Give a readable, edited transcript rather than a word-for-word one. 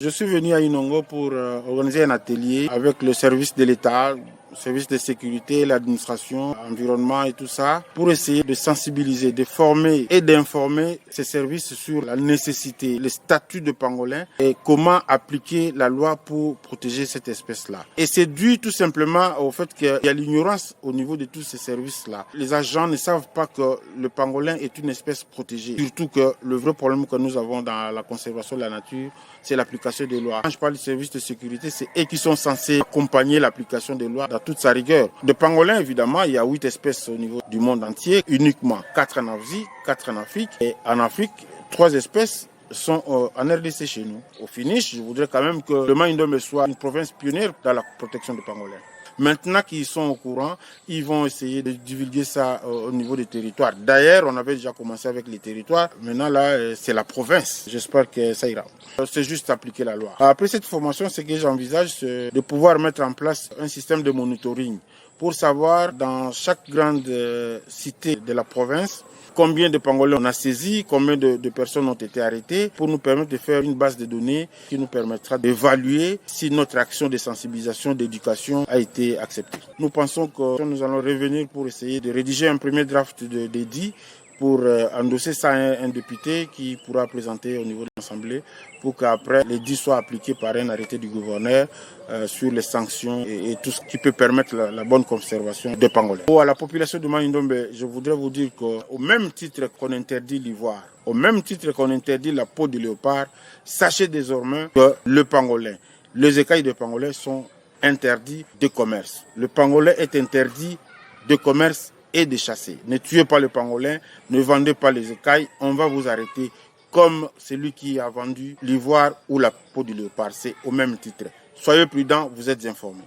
Je suis venu à Inongo pour organiser un atelier avec le service de l'État, le service de sécurité, l'administration, l'environnement et tout ça, pour essayer de sensibiliser, de former et d'informer ces services sur la nécessité, le statut de pangolin et comment appliquer la loi pour protéger cette espèce-là. Et c'est dû tout simplement au fait qu'il y a l'ignorance au niveau de tous ces services-là. Les agents ne savent pas que le pangolin est une espèce protégée. Surtout que le vrai problème que nous avons dans la conservation de la nature, c'est l'application des lois. Quand je parle du service de sécurité, c'est eux qui sont censés accompagner l'application des lois dans toute sa rigueur. De pangolins, évidemment, il y a 8 espèces au niveau du monde entier, uniquement 4 en Asie, 4 en Afrique. Et en Afrique, 3 espèces sont en RDC chez nous. Au finish, je voudrais quand même que le Maïndombe soit une province pionnière dans la protection des pangolins. Maintenant qu'ils sont au courant, ils vont essayer de divulguer ça au niveau des territoires. D'ailleurs, on avait déjà commencé avec les territoires. Maintenant, là, c'est la province. J'espère que ça ira. C'est juste appliquer la loi. Après cette formation, ce que j'envisage, c'est de pouvoir mettre en place un système de monitoring pour savoir dans chaque grande cité de la province combien de pangolins on a saisi, combien de personnes ont été arrêtées, pour nous permettre de faire une base de données qui nous permettra d'évaluer si notre action de sensibilisation, d'éducation a été acceptée. Nous pensons que nous allons revenir pour essayer de rédiger un premier draft d'édit pour endosser ça à un député qui pourra présenter au niveau de l'Assemblée pour qu'après l'édit soit appliqué par un arrêté du gouverneur sur les sanctions et tout ce qui peut permettre la bonne conservation des pangolins. À la population de Maïndombe, je voudrais vous dire qu'au même titre qu'on interdit l'ivoire, au même titre qu'on interdit la peau de léopard, sachez désormais que le pangolin, les écailles de pangolin sont interdits de commerce. Le pangolin est interdit de commerce et de chasser. Ne tuez pas le pangolin, ne vendez pas les écailles, on va vous arrêter comme celui qui a vendu l'ivoire ou la peau du léopard. C'est au même titre. Soyez prudents, vous êtes informés.